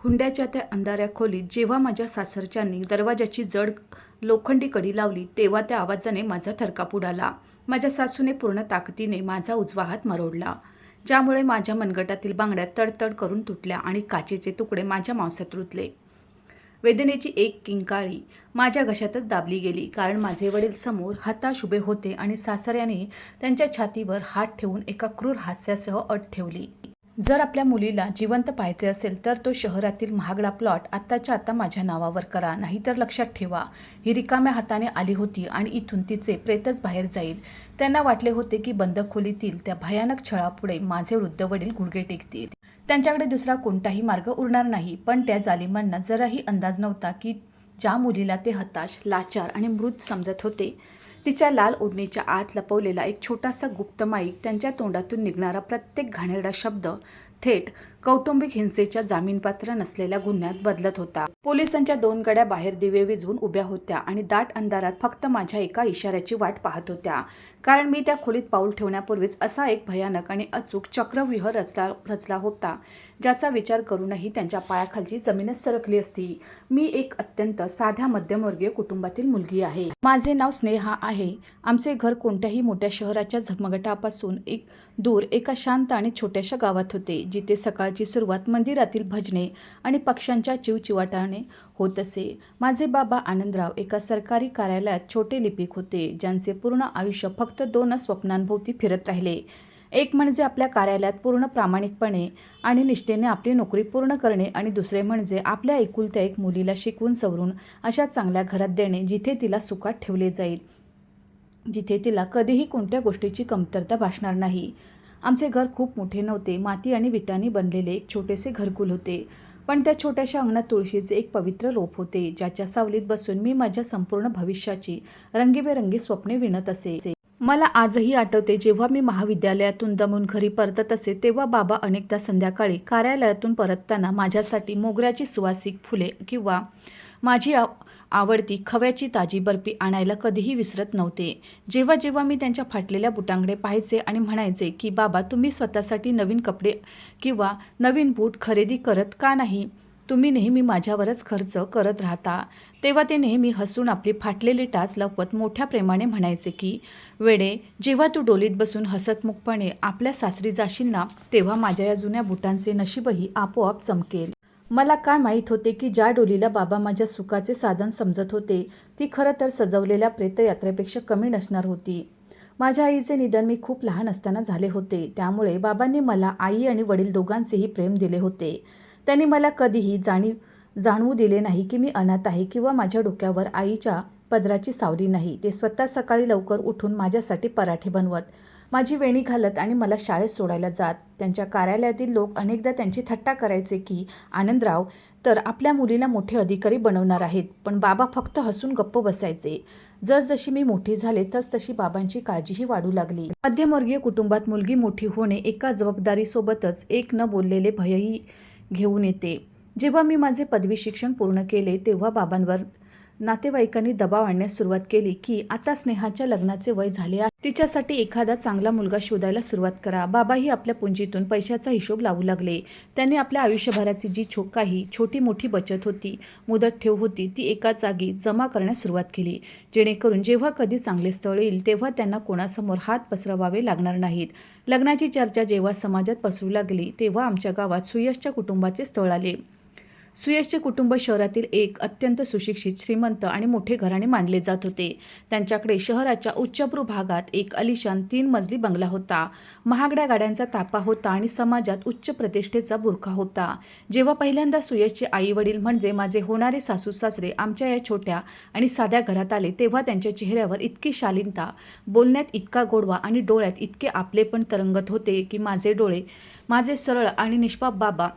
हुंड्याच्या त्या अंधाऱ्या खोलीत जेव्हा माझ्या सासरच्यांनी दरवाजाची जड लोखंडी कडी लावली तेव्हा त्या आवाजाने माझा थरकाप उडाला. माझ्या सासूने पूर्ण ताकदीने माझा उजवा हात मरोडला, ज्यामुळे माझ्या मनगटातील बांगड्या तडतड करून तुटल्या आणि काचेचे तुकडे माझ्या मांसात रुतले. वेदनेची एक किंकाळी माझ्या घशातच दाबली गेली, कारण माझे वडील समोर हताश उभे होते आणि सासऱ्याने त्यांच्या छातीवर हात ठेवून एका क्रूर हास्यासह अट ठेवली. जर आपल्या मुलीला जिवंत पाहायचे असेल तर तो शहरातील महागडा प्लॉट आत्ताच्या आता माझ्या नावावर करा, नाहीतर लक्षात ठेवा, ही रिकाम्या हाताने आली होती आणि इथून तिचे प्रेतच बाहेर जाईल. त्यांना वाटले होते की बंद खोलीतील त्या भयानक छळापुढे माझे वृद्ध वडील गुडघे टेकतील. त्यांच्याकडे दुसरा कोणताही मार्ग उरणार नाही. पण त्या जालिमांना जराही अंदाज नव्हता की ज्या मुलीला ते हताश, लाचार आणि मृत समजत होते, तिच्या लाल ओढणीच्या आत लपवलेला एक छोटासा गुप्त माईक, त्यांच्या तोंडातून निघणारा प्रत्येक घाणेरडा शब्द थेट कौटुंबिक हिंसेच्या जामीनपात्र नसलेल्या गुन्ह्यात बदलत होता. पोलिसांच्या 2 गाड्या बाहेर दिवे विझवून उभ्या होत्या आणि दाट अंधारात फक्त माझ्या एका इशाऱ्याची वाट पाहत होत्या, कारण मी त्या खोलीत पाऊल ठेवण्यापूर्वीच असा एक भयानक आणि अचूक चक्रव्यूह रचला होता, ज्याचा विचार करूनही त्यांच्या पायाखालची जमीनच सरकली असती. मी एक अत्यंत साध्या मध्यमवर्गीय कुटुंबातील मुलगी आहे. माझे नाव स्नेहा आहे. आमचे घर कोणत्याही मोठ्या शहराच्या झगमगाटापासून दूर एका शांत आणि छोट्याशा गावात होते, जिथे सकाळची सुरुवात मंदिरातील भजने आणि पक्ष्यांच्या चिवचिवाटाने होत असे. माझे बाबा आनंदराव एका सरकारी कार्यालयात छोटे लिपिक होते, ज्यांचे पूर्ण आयुष्य फक्त 2 स्वप्नांभोवती फिरत राहिले. एक म्हणजे आपल्या कार्यालयात पूर्ण प्रामाणिकपणे आणि निष्ठेने आपली नोकरी पूर्ण करणे, आणि दुसरे म्हणजे आपल्या एकुलत्या एक मुलीला शिकवून सवरून अशा चांगल्या घरात देणे जिथे तिला सुखात ठेवले जाईल, जिथे तिला कधीही कोणत्या गोष्टीची कमतरता भासणार नाही. आमचे घर खूप मोठे नव्हते. माती आणि विटांनी बनलेले एक छोटेसे घरकुल होते, पण त्या छोट्याशा अंगणात तुळशीचे एक पवित्र रोप होते, ज्याच्या सावलीत बसून मी माझ्या संपूर्ण भविष्याची रंगीबेरंगी स्वप्ने विणत असे. मला आजही आठवते, जेव्हा मी महाविद्यालयातून दमून घरी परतत असे तेव्हा बाबा अनेकदा संध्याकाळी कार्यालयातून परतताना माझ्यासाठी मोगऱ्याची सुवासिक फुले किंवा माझी आवडती खव्याची ताजी बर्फी आणायला कधीही विसरत नव्हते. जेव्हा जेव्हा मी त्यांच्या फाटलेल्या बुटांकडे पाहायचे आणि म्हणायचे की बाबा, तुम्ही स्वतःसाठी नवीन कपडे किंवा नवीन बूट खरेदी करत का नाही? तुम्ही नेहमी माझ्यावरच खर्च करत राहता. तेव्हा ते नेहमी हसून आपली फाटलेली टाच लपवत मोठ्या प्रेमाने म्हणायचे की वेडे, जेव्हा तू डोलीत बसून हसतमुखपणे आपल्या सासरी जाशील ना, तेव्हा माझ्या या जुन्या बुटांचे नशीबही आपोआप चमकेल. मला काय माहीत होते की ज्या डोलीला बाबा माझ्या सुखाचे साधन समजत होते, ती खरं तर सजवलेल्या प्रेतयात्रेपेक्षा कमी नसणार होती. माझ्या आईचे निधन मी खूप लहान असताना झाले होते, त्यामुळे बाबांनी मला आई आणि वडील दोघांचेही प्रेम दिले होते. त्यांनी मला कधीही जाणवू दिले नाही की मी अनाथ आहे किंवा माझ्या डोक्यावर आईच्या पदराची सावली नाही. ते स्वतः सकाळी लवकर उठून माझ्यासाठी पराठे बनवत, माझी वेणी घालत आणि मला शाळेत सोडायला जात. त्यांच्या कार्यालयातील लोक अनेकदा त्यांची थट्टा करायचे की आनंदराव तर आपल्या मुलीला मोठे अधिकारी बनवणार आहेत, पण बाबा फक्त हसून गप्प बसायचे. जसजशी मी मोठी झाले तसतशी बाबांची काळजीही वाढू लागली. मध्यमवर्गीय कुटुंबात मुलगी मोठी होणे एका जबाबदारीसोबतच एक न बोललेले भयही घेऊन येते. जेव्हा मी माझे पदवी शिक्षण पूर्ण केले तेव्हा बाबांवर नातेवाईकांनी दबाव आणण्यास सुरुवात केली की आता स्नेहाच्या लग्नाचे वय झाले आहे, तिच्यासाठी एखादा चांगला मुलगा शोधायला सुरुवात करा. बाबाही आपल्या पुंजीतून पैशाचा हिशोब लावू लागले. त्यांनी आपल्या आयुष्यभराची जी काही छोटी मोठी बचत होती, मुदत ठेव होती, ती एका जागी जमा करण्यास सुरुवात केली, जेणेकरून जेव्हा कधी चांगले स्थळ येईल तेव्हा त्यांना कोणासमोर हात पसरवावे लागणार नाहीत. लग्नाची चर्चा जेव्हा समाजात पसरू लागली तेव्हा आमच्या गावात सुयशच्या कुटुंबाचे स्थळ आले. सुयशचे कुटुंब शहरातील एक अत्यंत सुशिक्षित, श्रीमंत आणि मोठे घराणे मानले जात होते. त्यांच्याकडे शहराच्या उच्चभ्रू भागात एक आलिशान 3 मजली बंगला होता, महागड्या गाड्यांचा ताफा होता आणि समाजात उच्च प्रतिष्ठेचा बुरखा होता. जेव्हा पहिल्यांदा सुयशचे आई वडील म्हणजे माझे होणारे सासू सासरे आमच्या या छोट्या आणि साध्या घरात आले तेव्हा त्यांच्या चेहऱ्यावर इतकी शालीनता, बोलण्यात इतका गोडवा आणि डोळ्यात इतके आपलेपण तरंगत होते की माझे डोळे, माझे सरळ आणि निष्पाप बाबा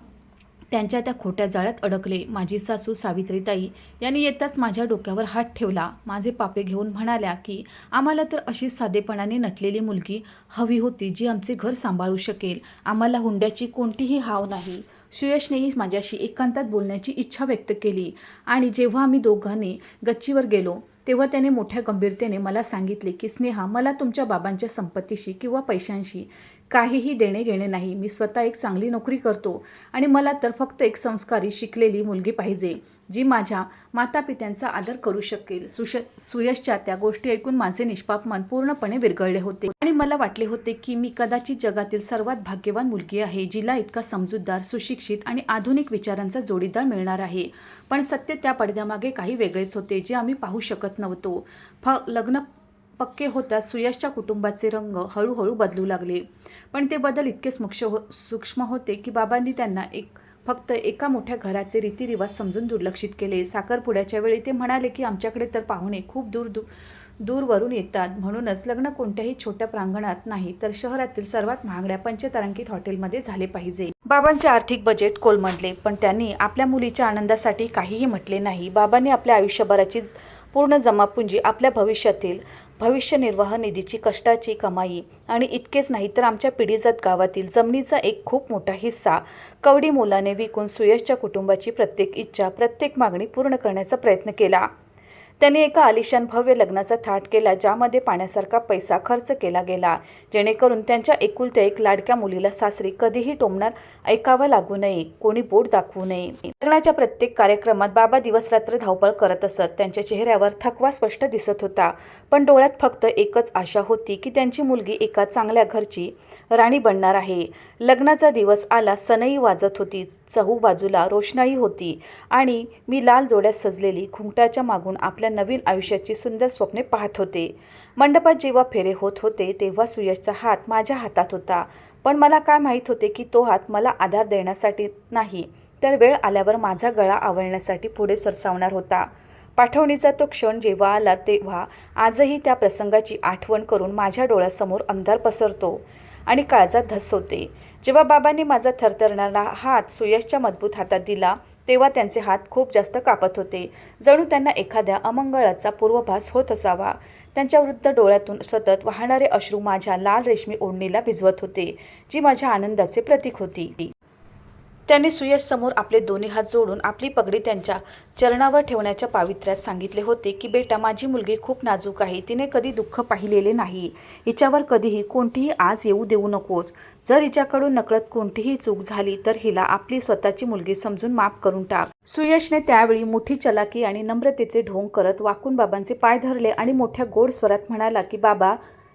त्यांच्या त्या खोट्या जाळ्यात अडकले. माझी सासू सावित्रीताई यांनी येताच माझ्या डोक्यावर हात ठेवला. माझे पापे घेऊन म्हणाल्या की आम्हाला तर अशी साधेपणाने नटलेली मुलगी हवी होती जी आमचे घर सांभाळू शकेल. आम्हाला हुंड्याची कोणतीही हाव नाही. सुयशनेही माझ्याशी एकांतात बोलण्याची इच्छा व्यक्त केली आणि जेव्हा आम्ही दोघांनी गच्चीवर गेलो तेव्हा त्याने मोठ्या गंभीरतेने मला सांगितले की स्नेहा, मला तुमच्या बाबांच्या संपत्तीशी किंवा पैशांशी काहीही देणे घेणे नाही. मी स्वतः एक चांगली नोकरी करतो आणि मला तर फक्त एक संस्कारी शिकलेली मुलगी पाहिजे, जी माझ्या मातापित्यांचा आदर करू शकेल. सुयशच्या त्या गोष्टी ऐकून माझे निष्पाप मन पूर्णपणे विरघळले होते आणि मला वाटले होते की मी कदाचित जगातील सर्वात भाग्यवान मुलगी आहे, जिला इतका समजूतदार, सुशिक्षित आणि आधुनिक विचारांचा जोडीदार मिळणार आहे. पण सत्य त्या पडद्यामागे काही वेगळेच होते, जे आम्ही पाहू शकत नव्हतो. लग्न पक्के होताच सुयशच्या कुटुंबाचे रंग हळूहळू बदलू लागले. पण ते बदल इतके सूक्ष्म होते की बाबांनी त्यांना फक्त एका मोठ्या घराचे रीतिरिवाज समजून दुर्लक्षित केले. साखरपुड्याच्या वेळी ते म्हणाले की आमच्याकडे तर पाहुणे खूप दूरवरून येतात, म्हणूनच लग्न कोणत्याही छोट्या प्रांगणात नाही, तर शहरातील सर्वात महागड्या पंचतारांकित हॉटेलमध्ये झाले पाहिजे. बाबांचे आर्थिक बजेट कोलमडले, पण त्यांनी आपल्या मुलीच्या आनंदासाठी काहीही म्हटले नाही. बाबांनी आपल्या आयुष्यभराची पूर्ण जमापुंजी, आपल्या भविष्य निर्वाह निधीची कष्टाची कमाई आणि इतकेच नाही तर आमच्या पिढीजात गावातील जमिनीचा एक खूप मोठा हिस्सा कवडी मोलाने विकून सुयशच्या कुटुंबाची प्रत्येक इच्छा, प्रत्येक मागणी पूर्ण करण्याचा प्रयत्न केला. त्यांनी एका आलिशान भव्य लग्नाचा थाट केला, ज्यामध्ये पाण्यासारखा पैसा खर्च केला गेला, जेणेकरून त्यांच्या एकुलत्या एक लाडक्या मुलीला सासरी कधीही टोमणार ऐकावं लागू नये, कोणी बोट दाखवू नये. लग्नाच्या प्रत्येक कार्यक्रमात बाबा दिवसरात्र धावपळ करत असत. त्यांच्या चेहऱ्यावर थकवा स्पष्ट दिसत होता, पण डोळ्यात फक्त एकच आशा होती की त्यांची मुलगी एका चांगल्या घरची राणी बनणार आहे. लग्नाचा दिवस आला. सनई वाजत होती, चहूबाजूला रोषणाई होती आणि मी लाल जोड्यात सजलेली घुंगटाच्या मागून आपल्या नवीन आयुष्याची सुंदर स्वप्ने पाहत होते. मंडपात जेव्हा फेरे होत होते तेव्हा सुयशचा हात माझ्या हातात होता, पण मला काय माहीत होते की तो हात मला आधार देण्यासाठी नाही, तर वेळ आल्यावर माझा गळा आवळण्यासाठी पुढे सरसावणार होता. पाठवणीचा तो क्षण जेव्हा आला तेव्हा आजही त्या प्रसंगाची आठवण करून माझ्या डोळ्यासमोर अंधार पसरतो आणि काळजात धस होते. जेव्हा बाबांनी माझा थरथरणारा हात सुयशच्या मजबूत हातात दिला तेव्हा त्यांचे हात खूप जास्त कापत होते, जणू त्यांना एखाद्या अमंगळाचा पूर्वभास होत असावा. त्यांच्या वृद्ध डोळ्यातून सतत वाहणारे अश्रू माझ्या लाल रेशमी ओढणीला भिजवत होते, जी माझ्या आनंदाचे प्रतीक होती. त्यांनी सुयशसमोर आपले दोन्ही हात जोडून आपली पगडी त्यांच्या चरणावर ठेवण्याच्या पावित्र्यात सांगितले होते की बेटा, माझी मुलगी खूप नाजूक आहे. तिने कधी दुःख पाहिलेले नाही. हिच्यावर कधीही कोणतीही आस येऊ देऊ नकोस. जर हिच्याकडून नकळत कोणतीही चूक झाली तर हिला आपली स्वतःची मुलगी समजून माफ करून टाक. सुयशने त्यावेळी मोठी चलाकी आणि नम्रतेचे ढोंग करत वाकून बाबांचे पाय धरले आणि मोठ्या गोड स्वरात म्हणाला की बाबा,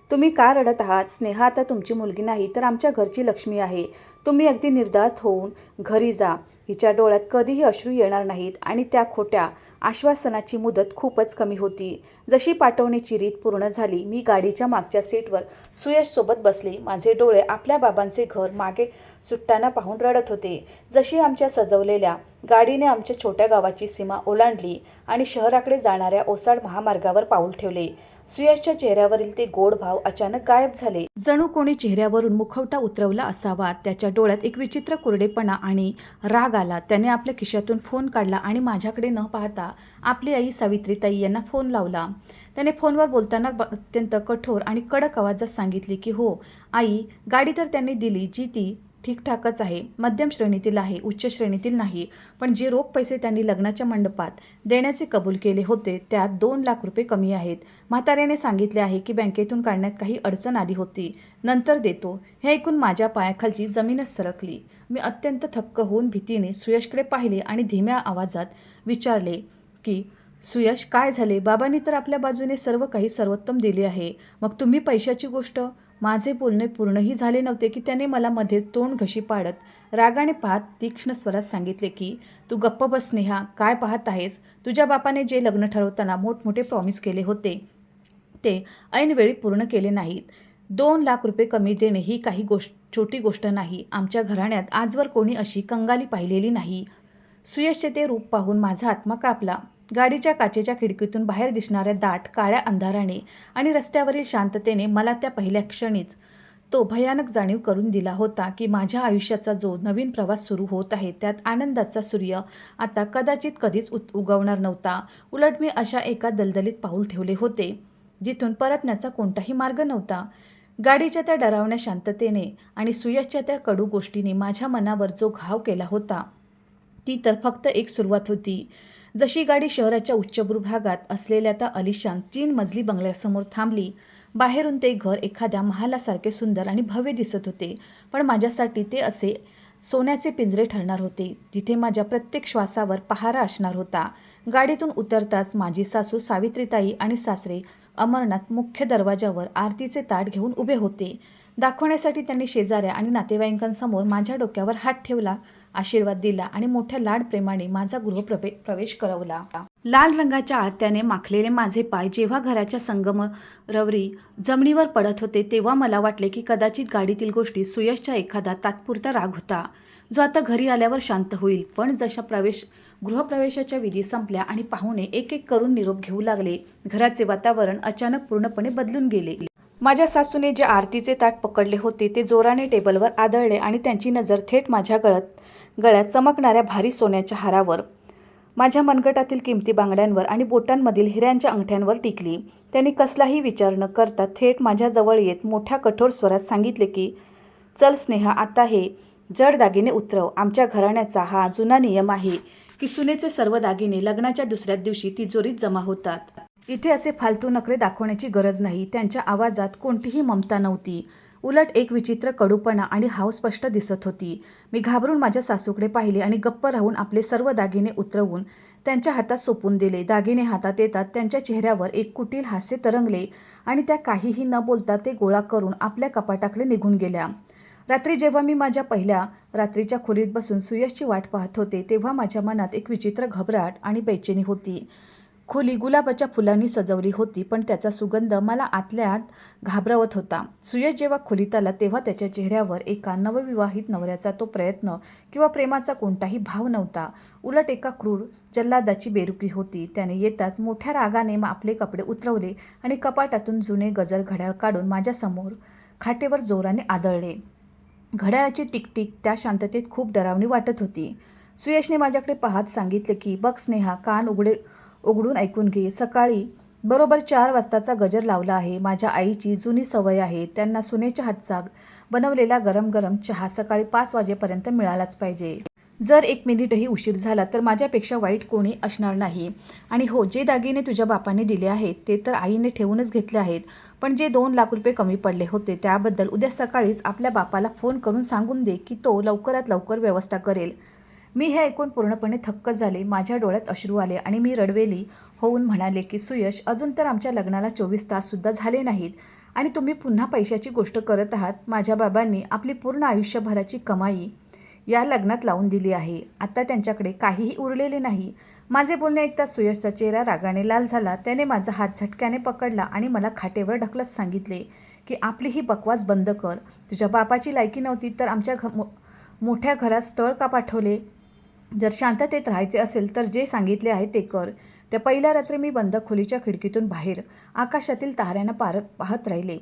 तुम्ही का रडत आहात? स्नेहा आता तुमची मुलगी नाही, तर आमच्या घरची लक्ष्मी आहे. तुम्ही अगदी निर्धास्त होऊन घरी जा. हिच्या डोळ्यात कधीही अश्रू येणार नाहीत. आणि त्या खोट्या आश्वासनाची मुदत खूपच कमी होती. जशी पाठवणीची रीत पूर्ण झाली, मी गाडीच्या मागच्या सीटवर सुयशसोबत बसले. माझे डोळे आपल्या बाबांचे घर मागे सुटताना पाहून रडत होते. जशी आमच्या सजवलेल्या गाडीने आमच्या छोट्या गावाची सीमा ओलांडली आणि शहराकडे जाणाऱ्या ओसाड महामार्गावर पाऊल ठेवले, सुयशच्या चेहऱ्यावरील ते गोड भाव अचानक गायब झाले. जणू कोणी चेहऱ्यावरून मुखवटा उतरवला असावा. त्याच्या डोळ्यात एक विचित्र कोरडेपणा आणि राग आला. त्याने आपल्या खिशातून फोन काढला आणि माझ्याकडे न पाहता आपली आई सावित्रीताई यांना फोन लावला. त्याने फोनवर बोलताना अत्यंत कठोर आणि कडक आवाजात सांगितले की हो आई, गाडी तर त्यांनी दिली, जी ती ठीकठाकच आहे, मध्यम श्रेणीतील आहे, उच्च श्रेणीतील नाही. पण जे रोख पैसे त्यांनी लग्नाच्या मंडपात देण्याचे कबूल केले होते त्यात 2 लाख रुपये कमी आहेत. म्हाताऱ्याने सांगितले आहे की बँकेतून काढण्यात काही अडचण आली होती, नंतर देतो. हे ऐकून माझ्या पायाखालची जमीनच सरकली. मी अत्यंत थक्क होऊन भीतीने सुयशकडे पाहिले आणि धीम्या आवाजात विचारले की सुयश, काय झाले? बाबांनी तर आपल्या बाजूने सर्व काही सर्वोत्तम दिले आहे, मग तुम्ही पैशाची गोष्ट? माझे बोलणे पूर्णही झाले नव्हते की त्याने मला मध्येच तोंड घशी पाडत रागाने पाहत तीक्ष्ण स्वरात सांगितले की तू गप्प बस स्नेहा, काय पाहत आहेस? तुझ्या बापाने जे लग्न ठरवताना मोठमोठे प्रॉमिस केले होते ते ऐनवेळी पूर्ण केले नाहीत. 2 लाख रुपये कमी देणे ही काही छोटी गोष्ट नाही. आमच्या घराण्यात आजवर कोणी अशी कंगाली पाहिलेली नाही. सुयशचे ते रूप पाहून माझा आत्मा कापला. गाडीच्या काचेच्या खिडकीतून बाहेर दिसणाऱ्या दाट काळ्या अंधाराने आणि रस्त्यावरील शांततेने मला त्या पहिल्या क्षणीच तो भयानक जाणीव करून दिला होता की माझ्या आयुष्याचा जो नवीन प्रवास सुरू होत आहे त्यात आनंदाचा सूर्य आता कदाचित कधीच उगवणार नव्हता. उलट मी अशा एका दलदलीत पाऊल ठेवले होते जिथून परतण्याचा कोणताही मार्ग नव्हता. गाडीच्या त्या डरावण्या शांततेने आणि सुयशच्या त्या कडू गोष्टीने माझ्या मनावर जो घाव केला होता ती तर फक्त एक सुरुवात होती. जशी गाडी शहराच्या उच्चभ्रू भागात असलेल्या त्या आलिशान 3 मजली बंगल्यासमोर थांबली, बाहेरून ते घर एखाद्या महालासारखे सुंदर आणि भव्य दिसत होते, पण माझ्यासाठी ते असे सोन्याचे पिंजरे ठरणार होते, जिथे माझ्या प्रत्येक श्वासावर पहारा असणार होता. गाडीतून उतरताच माझी सासू सावित्रीताई आणि सासरे अमरनाथ मुख्य दरवाजावर आरतीचे ताट घेऊन उभे होते. दाखवण्यासाठी त्यांनी शेजाऱ्या आणि नातेवाईकांसमोर माझ्या डोक्यावर हात ठेवला, आशीर्वाद दिला आणि मोठ्या लाड प्रेमाने माझा प्रवेश करवला. लाल रंगाच्या आत्याने माखलेले माझे पाय जेव्हा घराच्या संगमरवरी जमिनीवर पडत होते, तेव्हा मला वाटले की कदाचित गाडीतील गोष्टी सुयशचा एखादा तात्पुरता राग होता, जो आता घरी आल्यावर शांत होईल. पण जशा गृहप्रवेशाच्या विधी संपल्या आणि पाहुणे एक एक करून निरोप घेऊ लागले, घराचे वातावरण अचानक पूर्णपणे बदलून गेले. माझ्या सासूने जे आरतीचे ताट पकडले होते ते जोराने टेबलवर आदळले आणि त्यांची नजर थेट माझ्या गळ्यात चमकणाऱ्या भारी सोन्याच्या हारावर, माझ्या मनगटातील किमती बांगड्यांवर आणि बोटांमधील हिऱ्यांच्या अंगठ्यांवर टिकली. त्यांनी कसलाही विचार न करता थेट माझ्याजवळ येत मोठ्या कठोर स्वरात सांगितले की, चल स्नेहा, आता हे जड दागिने उतरव. आमच्या घराण्याचा हा जुना नियम आहे की सुनेचे सर्व दागिने लग्नाच्या दुसऱ्या दिवशी तिजोरीत जमा होतात. इथे असे फालतू नखरे दाखवण्याची गरज नाही. त्यांच्या आवाजात कोणतीही ममता नव्हती, उलट एक विचित्र कडूपणा आणि हाव स्पष्ट दिसत होती. मी घाबरून माझ्या सासूकडे पाहिले आणि गप्प राहून आपले सर्व दागिने उतरवून त्यांच्या हातात सोपून दिले. दागिने हातात येतात त्यांच्या चेहऱ्यावर एक कुटील हास्य तरंगले आणि त्या काहीही न बोलता ते गोळा करून आपल्या कपाटाकडे निघून गेल्या. रात्री जेव्हा मी माझ्या पहिल्या रात्रीच्या खोलीत बसून सुयशची वाट पाहत होते, तेव्हा माझ्या मनात एक विचित्र घबराट आणि बेचैनी होती. खोली गुलाबाच्या फुलांनी सजवली होती, पण त्याचा सुगंध मला आतल्या आत घाबरवत होता. सुयश जेव्हा खोलीत आला तेव्हा त्याच्या चेहऱ्यावर एका नवविवाहित नवऱ्याचा तो प्रयत्न किंवा प्रेमाचा कोणताही भाव नव्हता, उलट एका क्रूर जल्लादाची बेरुकी होती. त्याने येताच मोठ्या रागाने आपले कपडे उतरवले आणि कपाटातून जुने गजर घड्याळ काढून माझ्यासमोर खाटेवर जोराने आदळले. घड्याळाची टिकटिक त्या शांततेत खूप डरावणी वाटत होती. सुयशने माझ्याकडे पाहत सांगितले की, बघ स्नेहा, कान उघडून ऐकून घे. सकाळी बरोबर 4 वाजताचा गजर लावला आहे. माझ्या आईची जुनी सवय आहे, त्यांना सुनेच्या हातचा बनवलेला गरम गरम चहा सकाळी 5 वाजेपर्यंत मिळालाच पाहिजे. जर 1 मिनिटही उशीर झाला तर माझ्यापेक्षा वाईट कोणी असणार नाही. आणि हो, जे दागिने तुझ्या बापाने दिले आहेत ते तर आईने ठेवूनच घेतले आहेत, पण जे 2 लाख रुपये कमी पडले होते त्याबद्दल उद्या सकाळीच आपल्या बापाला फोन करून सांगून दे की तो लवकरात लवकर व्यवस्था करेल. मी हे ऐकून पूर्णपणे थक्क झाले. माझ्या डोळ्यात अश्रू आले आणि मी रडवेली होऊन म्हणाले की, सुयश, अजून तर आमच्या लग्नाला 24 ताससुद्धा झाले नाहीत आणि तुम्ही पुन्हा पैशाची गोष्ट करत आहात. माझ्या बाबांनी आपली पूर्ण आयुष्यभराची कमाई या लग्नात लावून दिली आहे. आता त्यांच्याकडे काहीही उरलेले नाही. माझे बोलणे ऐकताच सुयशचा चेहरा रागाने लाल झाला. त्याने माझा हात झटक्याने पकडला आणि मला खाटेवर ढकलत सांगितले की, आपली ही बकवास बंद कर. तुझ्या बापाची लायकी नव्हती तर आमच्या मोठ्या घरात स्थळ का पाठवले? जर शांततेत राहायचे असेल तर जे सांगितले आहे ते कर. त्या पहिल्या रात्री मी बंद खोलीच्या खिडकीतून बाहेर आकाशातील ताऱ्यांना पाहत राहिले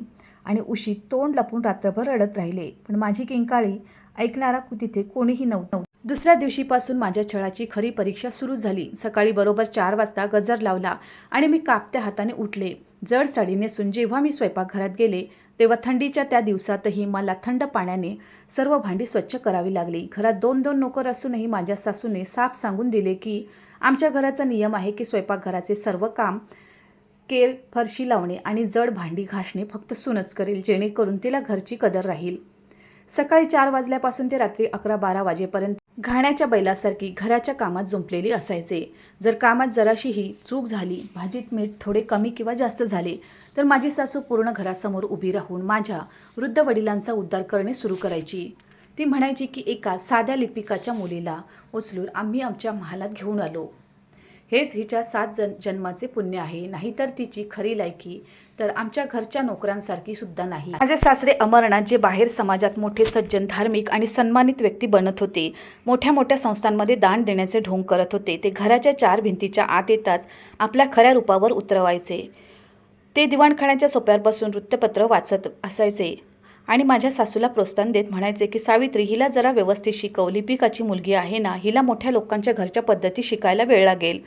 आणि उशीत तोंड लपून रात्रभर रडत राहिले, पण माझी किंकाळी ऐकणारा तिथे कोणीही नव्हतं. दुसऱ्या दिवशीपासून माझ्या छळाची खरी परीक्षा सुरू झाली. सकाळी बरोबर 4 वाजता गजर लावला आणि मी कापत्या हाताने उठले. जड साडी नेसून जेव्हा मी स्वयंपाकघरात गेले तेव्हा थंडीच्या त्या दिवसातही मला थंड पाण्याने सर्व भांडी स्वच्छ करावी लागली. घरात 2-2 नोकर असूनही माझ्या सासूने साफ सांगून दिले की, आमच्या घराचा नियम आहे की स्वयंपाकघराचे सर्व काम, केर, फरशी लावणे आणि जड भांडी घासणे फक्त सूनच करेल, जेणेकरून तिला घरची कदर राहील. सकाळी 4 वाजल्यापासून ते रात्री 11-12 वाजेपर्यंत घाण्याच्या बैलासारखी घराच्या कामात जुंपलेली असायचे. जर कामात जराशीही चूक झाली, भाजीत मीठ थोडे कमी किंवा जास्त झाले, तर माझी सासू पूर्ण घरासमोर उभी राहून माझ्या वृद्ध वडिलांचा उद्धार करणे सुरू करायची. ती म्हणायची की, एका साध्या लिपिकाच्या मुलीला उचलून आम्ही आमच्या महालात घेऊन आलो. हेच हिच्या 7 जन्माचे पुण्य आहे, नाहीतर तिची खरी लायकी तर आमच्या घरच्या नोकरांसारखी सुद्धा नाही. माझे सासरे अमरनाथ, जे बाहेर समाजात मोठे सज्जन, धार्मिक आणि सन्मानित व्यक्ती बनत होते, मोठ्या मोठ्या संस्थांमध्ये दान देण्याचे ढोंग करत होते, ते घराच्या 4 भिंतीच्या आत येताच आपल्या खऱ्या रूपावर उतरवायचे. ते दिवाणखान्याच्या सोप्यावर बसून वृत्तपत्र वाचत असायचे आणि माझ्या सासूला प्रोत्साहन देत म्हणायचे की, सावित्री, हिला जरा व्यवस्थित शिकव. लिपिकाची मुलगी आहे ना, हिला मोठ्या लोकांच्या घरच्या पद्धती शिकायला वेळ लागेल.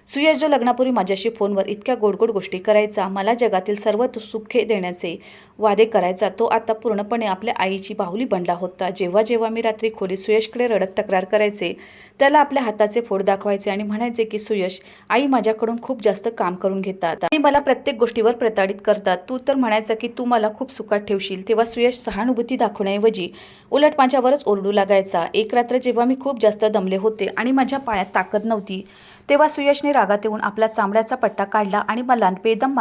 सुयश जो लग्नापूर्वी माझ्याशी फोनवर इतक्या गोड गोष्टी करायचा, मला जगातील सर्व सुखे देण्याचे वादे करायचा, तो आता पूर्णपणे आपल्या आईची बाहुली बनला होता. जेव्हा जेव्हा मी रात्री खोलीत सुयशकडे रडत तक्रार करायचे, त्याला आपल्या हाताचे फोड दाखवायचे आणि म्हणायचे की, सुयश, आई माझ्याकडून खूप जास्त काम करून घेतात. मला प्रत्येक गोष्टीवर प्रताडित करतात. तू तर म्हणायचा की तू मला खूप सुखात ठेवशील. तेव्हा सुयश सहानुभूती दाखवण्याऐवजी उलट माझ्यावरच ओरडू लागायचा. एक रात्र जेव्हा मी खूप जास्त दमले होते आणि माझ्या पायात ताकद नव्हती, तेव्हा सुयशने रागात येऊन आपला चांबड्याचा पट्टा काढला आणि मला बेदम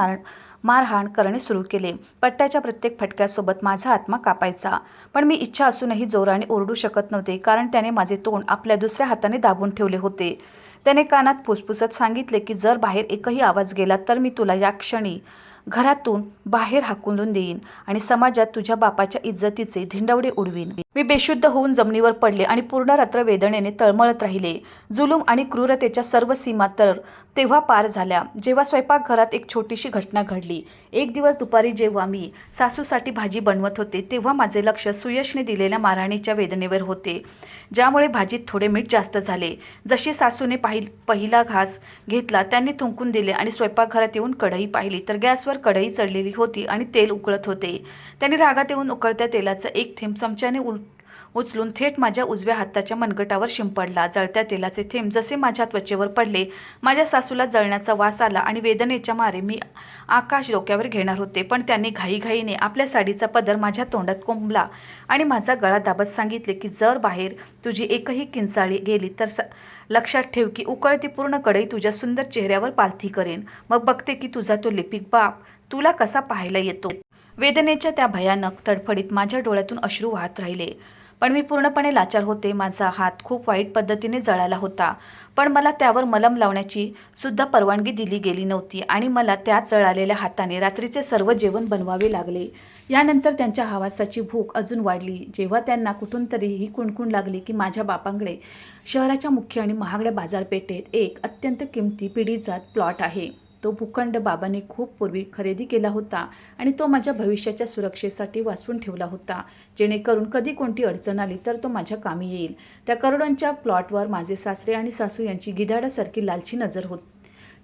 मारहाण करणे सुरू केले. पट्ट्याच्या प्रत्येक फटक्यासोबत माझा आत्मा कापायचा. पण मी इच्छा असूनही जोराने ओरडू शकत नव्हते, कारण त्याने माझे तोंड आपल्या दुसऱ्या हाताने दाबून ठेवले होते. त्याने कानात फुसफुसत सांगितले की जर बाहेर एकही आवाज गेला तर मी तुला या क्षणी घरातून बाहेर हाकलून देईन आणि समाजात तुझ्या बापाच्या इज्जतीचे धिंडवडे उडवीन. मी बेशुद्ध होऊन जमिनीवर पडले आणि पूर्ण रात्र वेदनेने तळमळत राहिले. जुलूम आणि क्रूरतेच्या सर्व सीमा तर तेव्हा पार झाल्या, जेव्हा स्वयंपाकघरात एक छोटीशी घटना घडली. एक दिवस दुपारी जेव्हा मी सासूसाठी भाजी बनवत होते, तेव्हा माझे लक्ष सुयशने दिलेल्या मारहाणीच्या वेदनेवर होते, ज्यामुळे भाजीत थोडे मीठ जास्त झाले. जशी सासूने पहिला घास घेतला, त्यांनी थुंकून दिले आणि स्वयंपाकघरात येऊन कढई पाहिली तर गॅसवर कढई चढलेली होती आणि तेल उकळत होते. त्यांनी रागात येऊन उकळत्या तेलाचा एक थेंब चमच्याने उचलून थेट माझ्या उजव्या हाताच्या मनगटावर शिंपडला. जळत्या तेलाचे थेंब जसे माझ्या त्वचेवर पडले, माझ्या सासूला जळण्याचा वास आला आणि वेदनेच्या मारे मी आकाश डोक्यावर घेणार होते, पण त्यांनी घाईघाईने आपल्या साडीचा पदर माझ्या तोंडात कोंबला आणि माझा गळा दाबत सांगितले की जर बाहेर तुझी एकही किंचाळी गेली तर लक्षात ठेव की उकळती पूर्ण कढई तुझ्या सुंदर चेहऱ्यावर पालथी करेन. मग बघते की तुझा तो लिपिक बाप तुला कसा पाहायला येतो. वेदनेच्या त्या भयानक तडफडीत माझ्या डोळ्यातून अश्रू वाहत राहिले, पण मी पूर्णपणे लाचार होते. माझा हात खूप वाईट पद्धतीने जळाला होता, पण मला त्यावर मलम लावण्याची सुद्धा परवानगी दिली गेली नव्हती आणि मला त्याच जळालेल्या हाताने रात्रीचे सर्व जेवण बनवावे लागले. यानंतर त्यांच्या हवासाची भूक अजून वाढली, जेव्हा त्यांना कुठून तरी ही कुणकुण लागली की माझ्या बापांकडे शहराच्या मुख्य आणि महागड्या बाजारपेठेत एक अत्यंत किमती पिढीजात प्लॉट आहे. तो भूखंड बाबांनी खूप पूर्वी खरेदी केला होता आणि तो माझ्या भविष्याच्या सुरक्षेसाठी वाचवून ठेवला होता, जेणेकरून कधी कोणती अडचण आली तर तो माझ्या कामी येईल. त्या करोडोंच्या प्लॉटवर माझे सासरे आणि सासू यांची गिधाडासारखी लालची नजर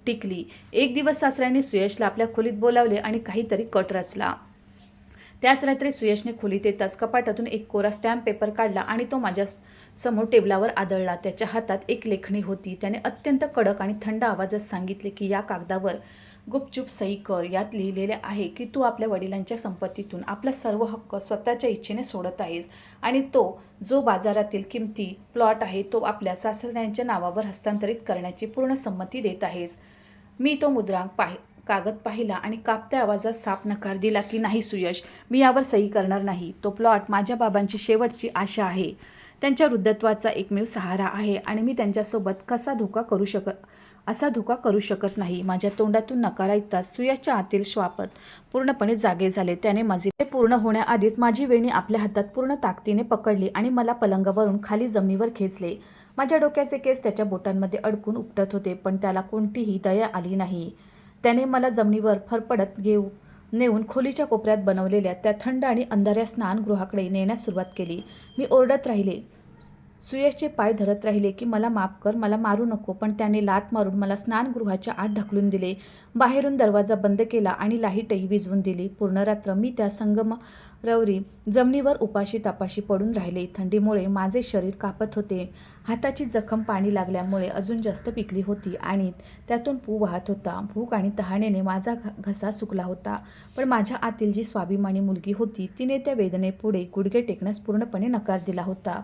टिकली. एक दिवस सासऱ्याने सुयशला आपल्या खोलीत बोलावले आणि काहीतरी कट रचला. त्याच रात्री सुयशने खोलीत येताच कपाटातून एक कोरा स्टॅम्प पेपर काढला आणि तो माझ्या समोर टेबलावर आदळला. त्याच्या हातात एक लेखणी होती. त्याने अत्यंत कडक आणि थंड आवाजात सांगितले की या कागदावर गुपचूप सही कर. यात लिहिलेले आहे की तू आपल्या वडिलांच्या संपत्तीतून आपला सर्व हक्क स्वतःच्या इच्छेने सोडत आहेस आणि तो जो बाजारातील किमती प्लॉट आहे तो आपल्या सासऱ्यांच्या नावावर हस्तांतरित करण्याची पूर्ण संमती देत आहेस. मी तो मुद्रांक कागद पाहिला आणि कापत्या आवाजात साफ नकार दिला की नाही सुयश, मी यावर सही करणार नाही. तो प्लॉट माझ्या बाबांची शेवटची आशा आहे, त्यांच्या वृद्धत्वाचा एकमेव सहारा आहे आणि मी त्यांच्यासोबत असा धोका करू शकत नाही. माझ्या तोंडातून नकार ऐकताच सुयशच्या आतील श्वापद पूर्णपणे जागे झाले. त्याने माझे पूर्ण होण्याआधीच माझी वेणी आपल्या हातात पूर्ण ताकदीने पकडली आणि मला पलंगावरून खाली जमिनीवर खेचले. माझ्या डोक्याचे केस त्याच्या बोटांमध्ये अडकून उपटत होते, पण त्याला कोणतीही दया आली नाही. त्याने मला जमिनीवर फरफडत नेऊन खोलीच्या कोपऱ्यात बनवलेल्या त्या थंड आणि अंधाऱ्या स्नानगृहाकडे नेण्यास सुरुवात केली. मी ओरडत राहिले, सुयशचे पाय धरत राहिले की मला माफ कर, मला मारू नको, पण त्याने लाथ मारून मला स्नानगृहाच्या आत ढकलून दिले. बाहेरून दरवाजा बंद केला आणि लाईटही विझवून दिली. पूर्ण रात्र मी त्या संगमरवरी जमिनीवर उपाशी तापाशी पडून राहिले. थंडीमुळे माझे शरीर कापत होते. हाताची जखम पाणी लागल्यामुळे अजून जास्त पिकली होती आणि त्यातून पू वाहत होता. भूक आणि तहानेने माझा घसा सुकला होता, पण माझ्या आतील जी स्वाभिमानी मुलगी होती तिने त्या वेदनेपुढे गुडघे टेकण्यास पूर्णपणे नकार दिला होता.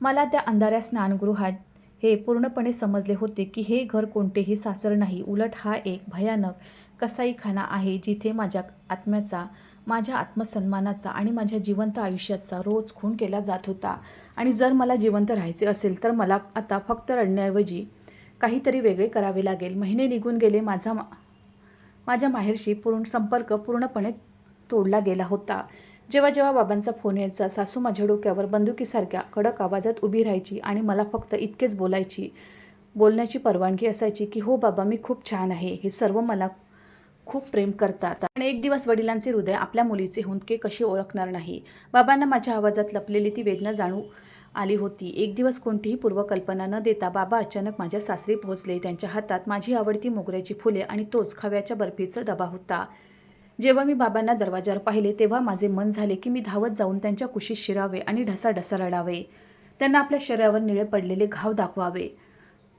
मला त्या अंधाऱ्या स्नानगृहात हे पूर्णपणे समजले होते की हे घर कोणतेही सासर नाही, उलट हा एक भयानक कसाईखाना आहे, जिथे माझ्या आत्म्याचा, माझ्या आत्मसन्मानाचा आणि माझ्या जिवंत आयुष्याचा रोज खून केला जात होता. आणि जर मला जिवंत राहायचे असेल तर मला आता फक्त रडण्याऐवजी काहीतरी वेगळे करावे लागेल. महिने निघून गेले. माझ्या माहेरशी संपर्क पूर्णपणे तोडला गेला होता. जेव्हा जेव्हा बाबांचा फोन यायचा, सासू माझ्या डोक्यावर बंदुकीसारख्या कडक आवाजात उभी राहायची आणि मला फक्त इतकेच बोलण्याची परवानगी असायची की हो बाबा, मी खूप छान आहे, हे सर्व मला खूप प्रेम करतात. आणि एक दिवस वडिलांचे हृदय आपल्या मुलीचे हुंदके कसे ओळखणार नाही. बाबांना माझ्या आवाजात लपलेली ती वेदना जाणू आली होती. एक दिवस कोणतीही पूर्वकल्पना न देता बाबा अचानक माझ्या सासरी पोहोचले. त्यांच्या हातात माझी आवडती मोगऱ्याची फुले आणि तोच खव्याच्या बर्फीचा डबा होता. जेव्हा मी बाबांना दरवाजावर पाहिले तेव्हा माझे मन झाले की मी धावत जाऊन त्यांच्या कुशीत शिरावे आणि ढसाढसा रडावे. त्यांना आपल्या शरीरावर निळे पडलेले घाव दाखवावे.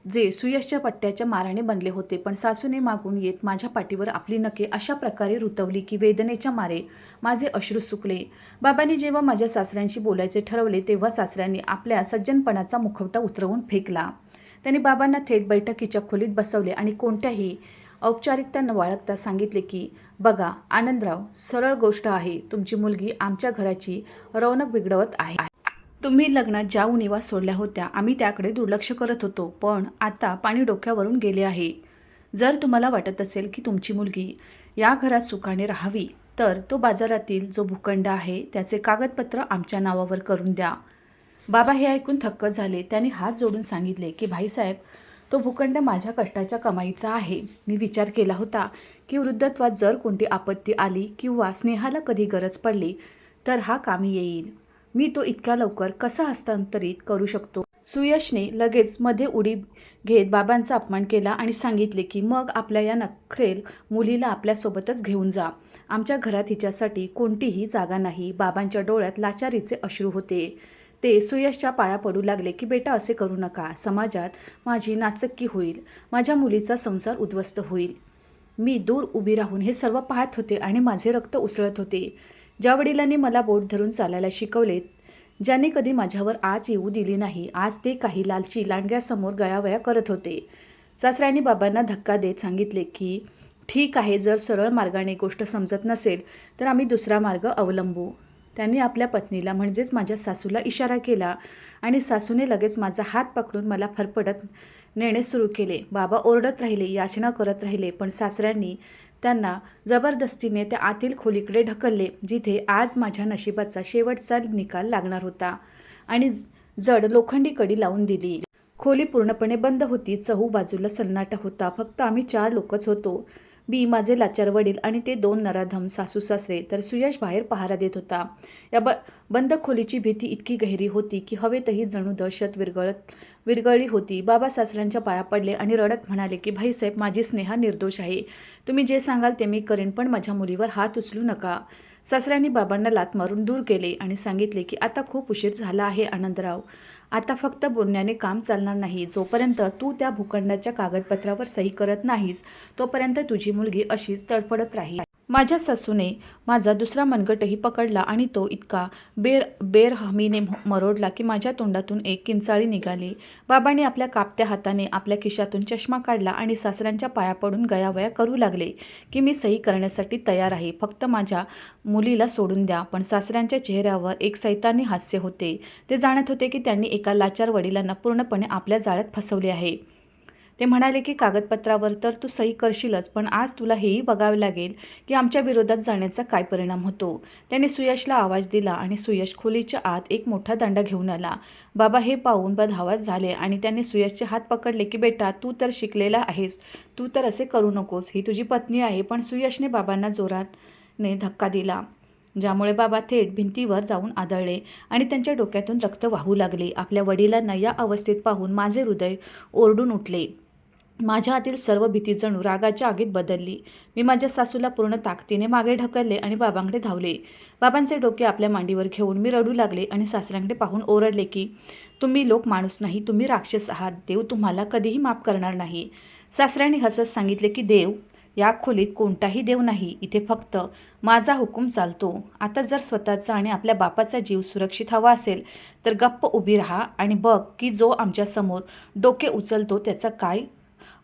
जे सुयशच्या पट्ट्याच्या माराने बनले होते. पण सासूने मागून येत माझ्या पाठीवर आपली नखे अशा प्रकारे रुतवली की वेदनेच्या मारे माझे अश्रू सुकले. बाबांनी जेव्हा माझ्या सासऱ्यांशी बोलायचे ठरवले तेव्हा सासऱ्यांनी आपल्या सज्जनपणाचा मुखवटा उतरवून फेकला. त्यांनी बाबांना थेट बैठकीच्या खोलीत बसवले आणि कोणत्याही औपचारिकता न बाळगता सांगितले की बघा आनंदराव, सरळ गोष्ट आहे, तुमची मुलगी आमच्या घराची रौनक बिघडवत आहे. तुम्ही लग्नात ज्या उणिवा सोडल्या होत्या आम्ही त्याकडे दुर्लक्ष करत होतो, पण आता पाणी डोक्यावरून गेले आहे. जर तुम्हाला वाटत असेल की तुमची मुलगी या घरात सुखाने राहावी तर तो बाजारातील जो भूखंड आहे त्याचे कागदपत्र आमच्या नावावर करून द्या. बाबा हे ऐकून थक्क झाले. त्यांनी हात जोडून सांगितले की भाईसाहेब, तो भूखंड माझ्या कष्टाच्या कमाईचा आहे. मी विचार केला होता की वृद्धत्वात जर कोणती आपत्ती आली किंवा स्नेहाला कधी गरज पडली तर हा कामी येईल. मी तो इतक्या लवकर कसा हस्तांतरित करू शकतो. सुयशने लगेच मध्ये उडी घेत बाबांचा अपमान केला आणि सांगितले की मग आपल्या या नखरेल मुलीला आपल्यासोबतच घेऊन जा. आमच्या घरात हिच्यासाठी कोणतीही जागा नाही. बाबांच्या डोळ्यात लाचारीचे अश्रू होते. ते सुयशच्या पाया पडू लागले की बेटा असे करू नका. समाजात माझी नाचक्की होईल, माझ्या मुलीचा संसार उद्ध्वस्त होईल. मी दूर उभी राहून हे सर्व पाहत होते आणि माझे रक्त उसळत होते. ज्या वडिलांनी मला बोट धरून चालायला शिकवले, ज्यांनी कधी माझ्यावर आच येऊ दिली नाही, आज ते काही लालची लांडग्यासमोर गयावया करत होते. सासऱ्यांनी बाबांना धक्का देत सांगितले की ठीक आहे, जर सरळ मार्गाने गोष्ट समजत नसेल तर आम्ही दुसरा मार्ग अवलंबू. त्यांनी आपल्या पत्नीला म्हणजेच माझ्या सासूला इशारा केला आणि सासूने लगेच माझा हात पकडून मला फरफटत नेणे सुरू केले. बाबा ओरडत राहिले, याचना करत राहिले, पण सासऱ्यांनी त्यांना जबरदस्तीने त्या आतील खोलीकडे ढकलले जिथे आज माझ्या नशिबाचा शेवटचा निकाल लागणार होता आणि जड लोखंडी कडी लावून दिली. खोली पूर्णपणे बंद होती. चहू बाजूला सन्नाटा होता. फक्त आम्ही 4 लोकच होतो. मी, माझे लाचार वडील आणि ते 2 नराधम सासू सासरे. तर सुयश बाहेर पहारा देत होता. या बंद खोलीची भीती इतकी गहिरी होती की हवेतही जणू दहशत विरघळली होती. बाबा सासऱ्यांच्या पाया पडले आणि रडत म्हणाले की भाईसाहेब, माझी स्नेहा निर्दोष आहे. तुम्ही जे सांगाल ते मी करेन, पण माझ्या मुलीवर हात उचलू नका. सासऱ्यांनी बाबांना लाथ मारून दूर केले आणि सांगितले की आता खूप उशीर झाला आहे आनंदराव. आता फक्त बोलण्याने काम चालणार नाही. जोपर्यंत तू त्या भूखंडाच्या कागदपत्रावर सही करत नाहीस तोपर्यंत तुझी मुलगी अशीच तडफडत राहील. माझ्या सासूने माझा दुसरा मनगटही पकडला आणि तो इतका बेरहमीने मरोडला की माझ्या तोंडातून एक किंचाळी निघाली. बाबांनी आपल्या कापत्या हाताने आपल्या खिशातून चष्मा काढला आणि सासऱ्यांच्या पाया पडून गयावया करू लागले की मी सही करण्यासाठी तयार आहे, फक्त माझ्या मुलीला सोडून द्या. पण सासऱ्यांच्या चेहऱ्यावर एक सैतानी हास्य होते. ते जाणत होते की त्यांनी एका लाचार वडिलांना पूर्णपणे आपल्या जाळ्यात फसवले आहे. ते म्हणाले की कागदपत्रावर तर तू सही करशीलच, पण आज तुला हेही बघावे लागेल की आमच्या विरोधात जाण्याचा काय परिणाम होतो. त्याने सुयशला आवाज दिला आणि सुयश खोलीच्या आत एक मोठा दांडा घेऊन आला. बाबा हे पाहून बदहवास झाले आणि त्यांनी सुयशचे हात पकडले की बेटा, तू तर शिकलेला आहेस, तू तर असे करू नकोस, ही तुझी पत्नी आहे. पण सुयशने बाबांना जोराने धक्का दिला, ज्यामुळे बाबा थेट भिंतीवर जाऊन आदळले आणि त्यांच्या डोक्यातून रक्त वाहू लागले. आपल्या वडिलांना या अवस्थेत पाहून माझे हृदय ओरडून उठले. माझ्या आतील सर्व भीती जणू रागाच्या आगीत बदलली. मी माझ्या सासूला पूर्ण ताकदीने मागे ढकलले आणि बाबांकडे धावले. बाबांचे डोके आपल्या मांडीवर घेऊन मी रडू लागले आणि सासऱ्यांकडे पाहून ओरडले की तुम्ही लोक माणूस नाही, तुम्ही राक्षस आहात. देव तुम्हाला कधीही माफ करणार नाही. सासऱ्यांनी हसत सांगितले की देव, या खोलीत कोणताही देव नाही, इथे फक्त माझा हुकूम चालतो. आता जर स्वतःचा आणि आपल्या बापाचा जीव सुरक्षित हवा असेल तर गप्प उभी राहा आणि बघ की जो आमच्यासमोर डोके उचलतो त्याचा काय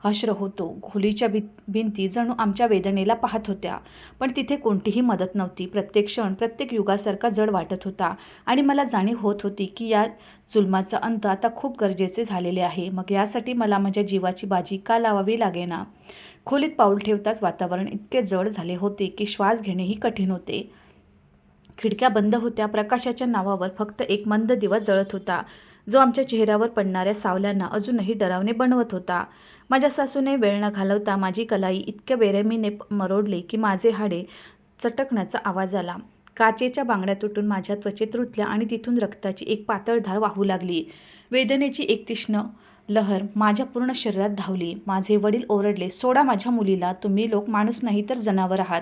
हश्र होतो. खोलीच्या भिंती जणू आमच्या वेदनेला पाहत होत्या, पण तिथे कोणतीही मदत नव्हती. प्रत्येक क्षण प्रत्येक युगासारखा जड वाटत होता आणि मला जाणीव होत होती की या जुलमाचा अंत आता खूप गरजेचे झालेले आहे. मग यासाठी मला माझ्या जीवाची बाजी का लावावी लागेना. खोलीत पाऊल ठेवताच वातावरण इतके जड झाले होते की श्वास घेणेही कठीण होते. खिडक्या बंद होत्या. प्रकाशाच्या नावावर फक्त एक मंद दिवा जळत होता, जो आमच्या चेहऱ्यावर पडणाऱ्या सावल्यांना अजूनही डरावने बनवत होता. माझ्या सासूने वेळ न घालवता माझी कलाई इतक्या बेरहमीने मरोडली की माझे हाडे चटकण्याचा आवाज आला. काचेच्या बांगड्या तुटून माझ्या त्वचेत रुतल्या आणि तिथून रक्ताची एक पातळ धार वाहू लागली. वेदनेची एक तीक्ष्ण लहर माझ्या पूर्ण शरीरात धावली. माझे वडील ओरडले, सोडा माझ्या मुलीला, तुम्ही लोक माणूस नाही तर जनावर आहात.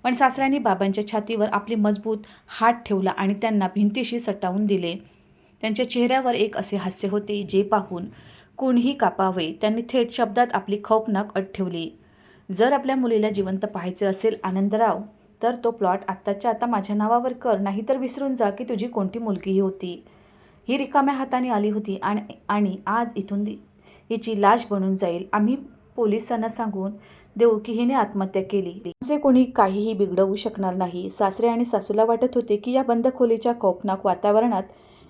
पण सासऱ्यांनी बाबांच्या छातीवर आपली मजबूत हात ठेवला आणि त्यांना भिंतीशी सटावून दिले. त्यांच्या चेहऱ्यावर एक असे हास्य होते जे पाहून कोणीही कापावे, त्यांनी थेट शब्दात आपली खौफनाक अट ठेवली. जर आपल्या मुलीला जिवंत पाहायचे असेल आनंदराव, तर तो प्लॉट आत्ताच्या आता माझ्या नावावर कर, नाहीतर विसरून जा की तुझी कोणती मुलगीही होती. ही रिकाम्या हाताने आली होती आणि आज इथून हिची लाश बनून जाईल. आम्ही पोलिसांना सांगून देऊ की हिने आत्महत्या केली. आमचे कोणी काहीही बिघडवू शकणार नाही. सासरे आणि सासूला वाटत होते की या बंद खोलीच्या खौफनाक वातावरणात,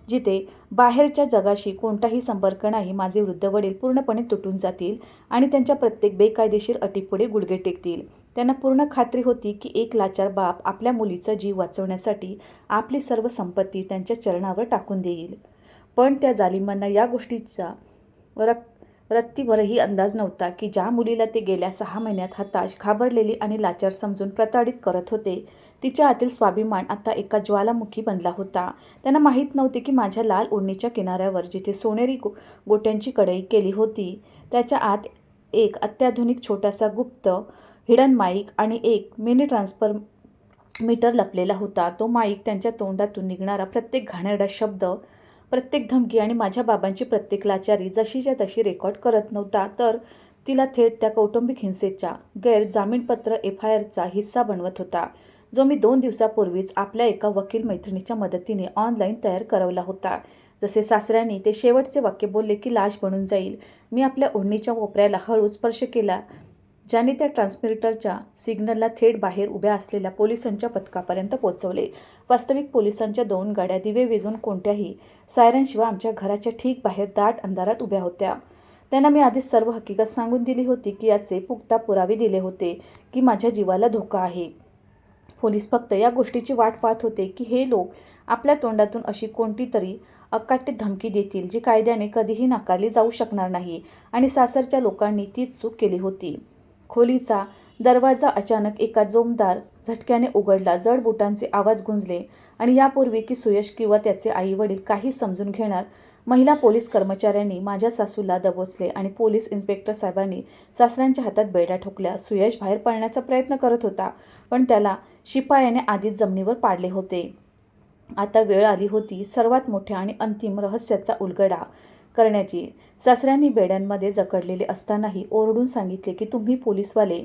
जिथे बाहेरच्या जगाशी कोणताही संपर्क नाही, माझे वृद्ध वडील पूर्णपणे तुटून जातील आणि त्यांच्या प्रत्येक बेकायदेशीर अटीपुढे गुडघे टेकतील. त्यांना पूर्ण खात्री होती की एक लाचार बाप आपल्या मुलीचा जीव वाचवण्यासाठी आपली सर्व संपत्ती त्यांच्या चरणावर टाकून देईल. पण त्या जालिमांना या गोष्टीचा रत्तीवरही अंदाज नव्हता की ज्या मुलीला ते गेल्या 6 महिन्यात हताश, घाबरलेली आणि लाचार समजून प्रताडित करत होते, तिच्या आतील स्वाभिमान आता एका ज्वालामुखी बनला होता. त्यांना माहीत नव्हते की माझ्या लाल ओढणीच्या किनाऱ्यावर जिथे सोनेरी गोट्यांची कढई केली होती, त्याच्या आत एक अत्याधुनिक छोटासा गुप्त हिडन माईक आणि एक मिनी ट्रान्सफर मीटर लपलेला होता. तो माईक त्यांच्या तोंडातून निघणारा प्रत्येक घाणेरडा शब्द, प्रत्येक धमकी आणि माझ्या बाबांची प्रत्येक लाचारी जशीच्या तशी रेकॉर्ड करत नव्हता, तर तिला थेट त्या कौटुंबिक हिंसेच्या गैरजामीनपत्र FIRचा हिस्सा बनवत होता, जो मी 2 दिवसापूर्वीच आपल्या एका वकील मैत्रिणीच्या मदतीने ऑनलाईन तयार करवला होता. जसे सासऱ्यांनी ते शेवटचे वाक्य बोलले की लाश बनून जाईल, मी आपल्या ओढणीच्या कोपऱ्याला हळू स्पर्श केला, ज्याने त्या ट्रान्समीटरच्या सिग्नलला थेट बाहेर उभ्या असलेल्या पोलिसांच्या पथकापर्यंत पोहोचवले. वास्तविक पोलिसांच्या 2 गाड्या दिवे विझून कोणत्याही सायरनशिवाय आमच्या घराच्या ठीक बाहेर दाट अंधारात उभ्या होत्या. त्यांना मी आधीच सर्व हकीकत सांगून दिली होती की याचे पुख्ता पुरावे दिले होते की माझ्या जीवाला धोका आहे. पोलीस फक्त या गोष्टीची वाट पाहत होते की हे लोक आपल्या तोंडातून अशी कोणती तरी अकाट्य धमकी देतील जी कायद्याने कधीही नाकारली जाऊ शकणार नाही, आणि सासरच्या लोकांनी तीच चूक केली होती. खोलीचा दरवाजा अचानक एका जोमदार झटक्याने उघडला. जड बुटांचे आवाज गुंजले आणि यापूर्वी की सुयश किंवा त्याचे आई-वडील काही समजून घेणार महिला पोलीस कर्मचाऱ्यांनी माझ्या सासूला दबोचले आणि पोलीस इन्स्पेक्टर साहेबांनी सासऱ्यांच्या हातात बेड्या ठोकल्या. सुयश बाहेर पळण्याचा प्रयत्न करत होता, पण त्याला शिपायाने आधीच जमिनीवर पाडले होते. आता वेळ आली होती सर्वात मोठ्या आणि अंतिम रहस्याचा उलगडा करण्याची. सासऱ्यांनी बेड्यांमध्ये जखडलेले असतानाही ओरडून सांगितले की तुम्ही पोलीसवाले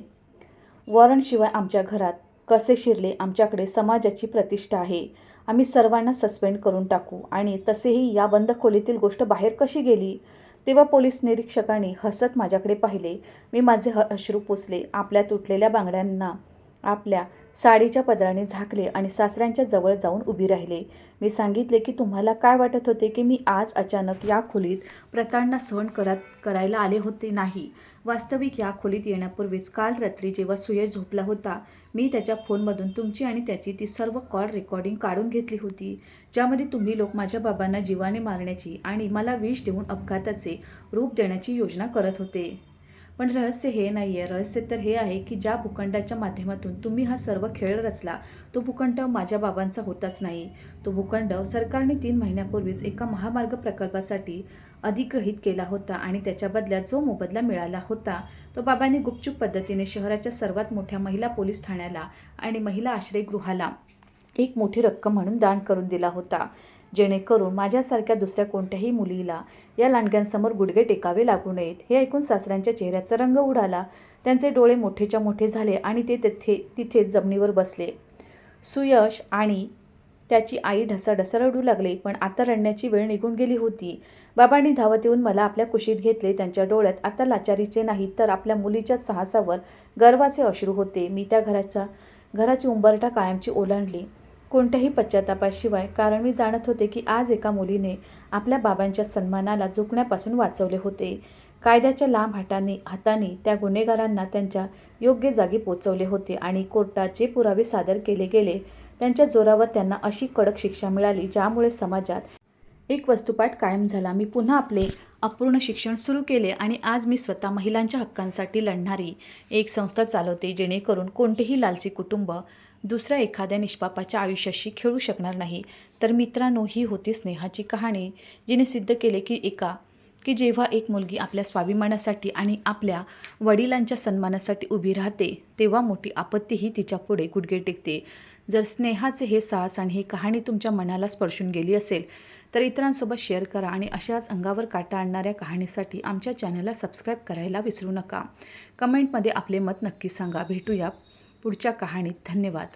वॉरंटशिवाय आमच्या घरात कसे शिरले? आमच्याकडे समाजाची प्रतिष्ठा आहे. आम्ही सर्वांना सस्पेंड करून टाकू, आणि तसेही या बंद खोलीतील गोष्ट बाहेर कशी गेली? तेव्हा पोलीस निरीक्षकांनी हसत माझ्याकडे पाहिले. मी माझे अश्रू पुसले, आपल्या तुटलेल्या बांगड्यांना आपल्या साडीच्या पदराने झाकले आणि सासऱ्यांच्या जवळ जाऊन उभी राहिले. मी सांगितले की तुम्हाला काय वाटत होते की मी आज अचानक या खोलीत प्रताडणा सहन करायला आले होते? नाही. वास्तविक या खोलीत येण्यापूर्वीच काल रात्री जेव्हा सुयश झोपला होता, मी त्याच्या फोनमधून तुमची आणि त्याची ती सर्व कॉल रेकॉर्डिंग काढून घेतली होती, ज्यामध्ये तुम्ही लोक माझ्या बाबांना जीवाने मारण्याची आणि मला विष देऊन अपघाताचे रूप देण्याची योजना करत होते. पण रहस्य हे नाही आहे. रहस्य तर हे आहे की ज्या भूखंडाच्या माध्यमातून तुम्ही हा सर्व खेळ रचला, तो भूखंड माझ्या बाबांचा होताच नाही. तो भूखंड सरकारने 3 महिन्यापूर्वीच एका महामार्ग प्रकल्पासाठी अधिग्रहित केला होता, आणि त्याच्या बदल्यात जो मोबदला मिळाला होता तो बाबांनी गुपचूप पद्धतीने शहराच्या सर्वात मोठ्या महिला पोलीस ठाण्याला आणि महिला आश्रयगृहाला एक मोठी रक्कम म्हणून दान करून दिला होता, जेणेकरून माझ्यासारख्या दुसऱ्या कोणत्याही मुलीला या लांडग्यांसमोर गुडघे टेकावे लागू नयेत. हे ऐकून सासऱ्यांच्या चेहऱ्याचा रंग उडाला. त्यांचे डोळे मोठेच्या मोठे झाले आणि ते तिथेच जमिनीवर बसले. सुयश आणि त्याची आई ढसाढसा रडू लागले, पण आता रडण्याची वेळ निघून गेली होती. बाबांनी धावत येऊन मला आपल्या कुशीत घेतले. त्यांच्या डोळ्यात आता लाचारीचे नाही, तर आपल्या मुलीच्या साहसावर गर्वाचे अश्रू होते. मी त्या घराची उंबरठा कायमची ओलांडली, कोणत्याही पश्चातापाशिवाय, कारण मी जाणत होते की आज एका मुलीने आपल्या बाबांच्या सन्मानाला झुकण्यापासून वाचवले होते. कायद्याच्या लांब हाताने त्या गुन्हेगारांना त्यांच्या योग्य जागी पोचवले होते, आणि कोर्टात जे पुरावे सादर केले गेले त्यांच्या जोरावर त्यांना अशी कडक शिक्षा मिळाली, ज्यामुळे समाजात एक वस्तुपाठ कायम झाला. मी पुन्हा आपले अपूर्ण शिक्षण सुरू केले आणि आज मी स्वतः महिलांच्या हक्कांसाठी लढणारी एक संस्था चालवते, जेणेकरून कोणतेही लालची कुटुंब दुसऱ्या एखाद्या निष्पापाच्या आयुष्याशी खेळू शकणार नाही. तर मित्रांनो, ही होती स्नेहाची कहाणी, जिने सिद्ध केले की जेव्हा एक मुलगी आपल्या स्वाभिमानासाठी आणि आपल्या वडिलांच्या सन्मानासाठी उभी राहते, तेव्हा मोठी आपत्तीही तिच्या पुढे गुडघे टेकते. जर स्नेहाचे हे साहस आणि ही कहाणी तुमच्या मनाला स्पर्शून गेली असेल, तर इतरांसोबत शेअर करा आणि अशाच अंगावर काटा आणणाऱ्या कहाणीसाठी आमच्या चॅनलला सबस्क्राईब करायला विसरू नका. कमेंटमध्ये आपले मत नक्की सांगा. भेटूया पुढच्या कहाणीत. धन्यवाद.